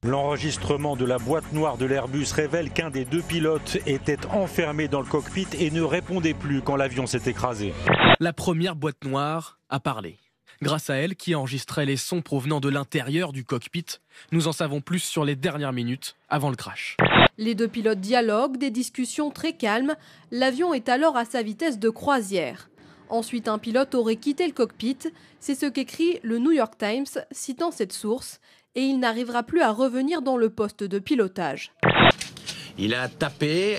L'enregistrement de la boîte noire de l'Airbus révèle qu'un des deux pilotes était enfermé dans le cockpit et ne répondait plus quand l'avion s'est écrasé. La première boîte noire a parlé. Grâce à elle, qui enregistrait les sons provenant de l'intérieur du cockpit, nous en savons plus sur les dernières minutes avant le crash. Les deux pilotes dialoguent, des discussions très calmes. L'avion est alors à sa vitesse de croisière. Ensuite, un pilote aurait quitté le cockpit. C'est ce qu'écrit le New York Times, citant cette source. Et il n'arrivera plus à revenir dans le poste de pilotage. Il a tapé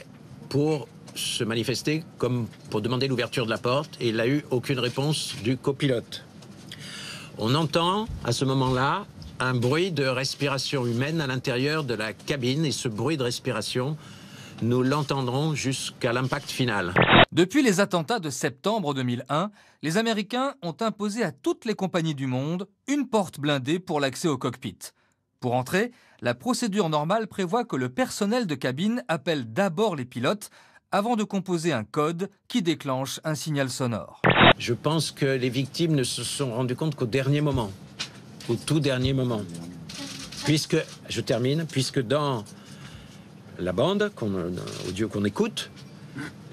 pour se manifester comme pour demander l'ouverture de la porte et il n'a eu aucune réponse du copilote. On entend à ce moment-là un bruit de respiration humaine à l'intérieur de la cabine et ce bruit de respiration, nous l'entendrons jusqu'à l'impact final. Depuis les attentats de septembre 2001, les Américains ont imposé à toutes les compagnies du monde une porte blindée pour l'accès au cockpit. Pour entrer, la procédure normale prévoit que le personnel de cabine appelle d'abord les pilotes avant de composer un code qui déclenche un signal sonore. Je pense que les victimes ne se sont rendues compte qu'au dernier moment, au tout dernier moment. Puisque dans la bande audio qu'on écoute,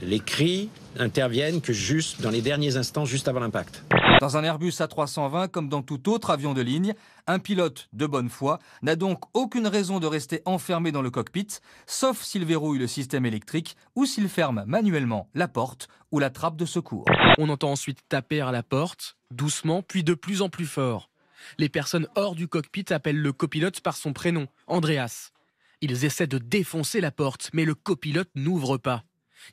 les cris interviennent que juste dans les derniers instants, juste avant l'impact. Dans un Airbus A320, comme dans tout autre avion de ligne, un pilote de bonne foi n'a donc aucune raison de rester enfermé dans le cockpit, sauf s'il verrouille le système électrique ou s'il ferme manuellement la porte ou la trappe de secours. On entend ensuite taper à la porte, doucement, puis de plus en plus fort. Les personnes hors du cockpit appellent le copilote par son prénom, Andreas. Ils essaient de défoncer la porte, mais le copilote n'ouvre pas.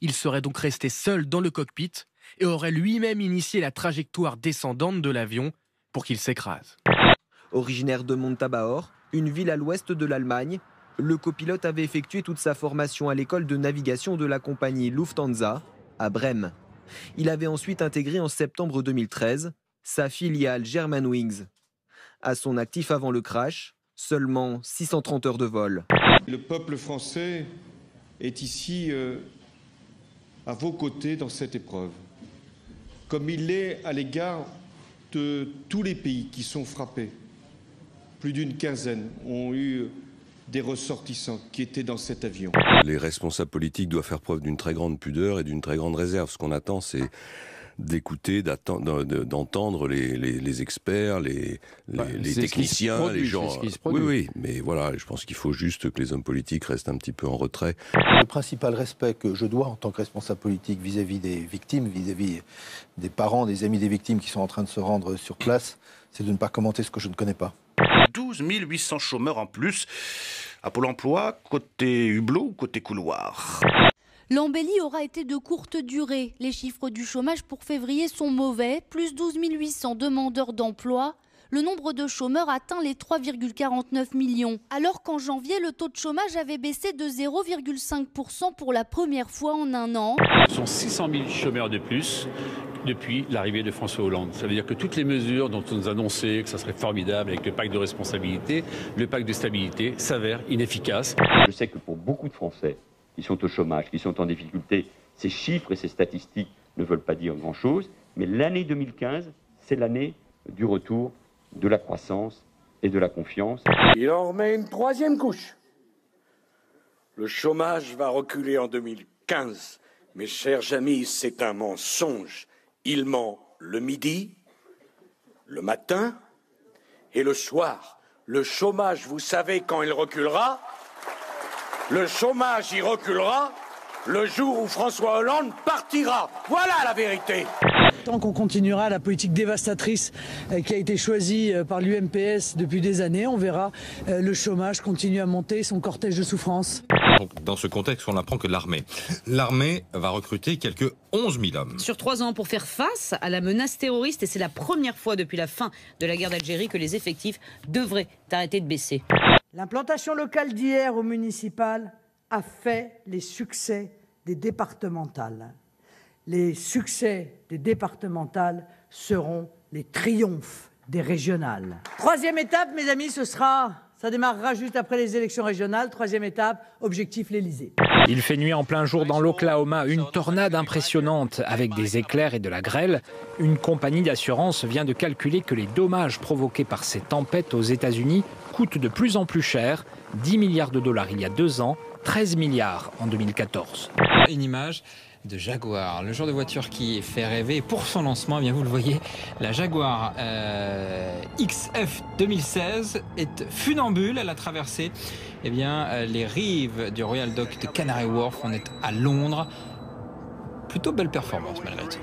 Il serait donc resté seul dans le cockpit et aurait lui-même initié la trajectoire descendante de l'avion pour qu'il s'écrase. Originaire de Montabaur, une ville à l'ouest de l'Allemagne, le copilote avait effectué toute sa formation à l'école de navigation de la compagnie Lufthansa à Brême. Il avait ensuite intégré en septembre 2013 sa filiale Germanwings. À son actif avant le crash, seulement 630 heures de vol. Le peuple français est ici à vos côtés dans cette épreuve, comme il l'est à l'égard de tous les pays qui sont frappés. Plus d'une quinzaine ont eu des ressortissants qui étaient dans cet avion. Les responsables politiques doivent faire preuve d'une très grande pudeur et d'une très grande réserve. Ce qu'on attend, c'est d'écouter, d'entendre les experts, les techniciens, les gens. Oui, mais voilà, je pense qu'il faut juste que les hommes politiques restent un petit peu en retrait. Le principal respect que je dois en tant que responsable politique vis-à-vis des victimes, vis-à-vis des parents, des amis des victimes qui sont en train de se rendre sur place, c'est de ne pas commenter ce que je ne connais pas. 12 800 chômeurs en plus à Pôle emploi, côté hublot ou côté couloir. L'embellie aura été de courte durée. Les chiffres du chômage pour février sont mauvais, plus 12 800 demandeurs d'emploi. Le nombre de chômeurs atteint les 3,49 millions. Alors qu'en janvier, le taux de chômage avait baissé de 0,5% pour la première fois en un an. Ce sont 600 000 chômeurs de plus depuis l'arrivée de François Hollande. Ça veut dire que toutes les mesures dont on nous annonçait que ça serait formidable avec le pacte de responsabilité, le pacte de stabilité, s'avèrent inefficaces. Je sais que pour beaucoup de Français qui sont au chômage, qui sont en difficulté, ces chiffres et ces statistiques ne veulent pas dire grand-chose, mais l'année 2015, c'est l'année du retour de la croissance et de la confiance. Il en remet une troisième couche. Le chômage va reculer en 2015. Mes chers amis, c'est un mensonge. Il ment le midi, le matin et le soir. Le chômage, vous savez quand il reculera? Le chômage, il reculera le jour où François Hollande partira. Voilà la vérité. Tant qu'on continuera la politique dévastatrice qui a été choisie par l'UMPS depuis des années, on verra le chômage continuer à monter, son cortège de souffrance. Dans ce contexte, on apprend que l'armée va recruter quelques 11 000 hommes. Sur 3 ans pour faire face à la menace terroriste, et c'est la première fois depuis la fin de la guerre d'Algérie que les effectifs devraient arrêter de baisser. L'implantation locale d'hier au municipal a fait les succès des départementales. Les succès des départementales seront les triomphes des régionales. Troisième étape, mes amis, ça Ça démarrera juste après les élections régionales. Troisième étape, objectif l'Élysée. Il fait nuit en plein jour dans l'Oklahoma, une tornade impressionnante avec des éclairs et de la grêle. Une compagnie d'assurance vient de calculer que les dommages provoqués par ces tempêtes aux États-Unis coûtent de plus en plus cher. 10 milliards de dollars il y a 2 ans, 13 milliards en 2014. Une image de Jaguar, le genre de voiture qui fait rêver. Pour son lancement, eh bien vous le voyez, la Jaguar XF 2016 est funambule. Elle a traversé eh bien, les rives du Royal Dock de Canary Wharf. On est à Londres. Plutôt belle performance malgré tout.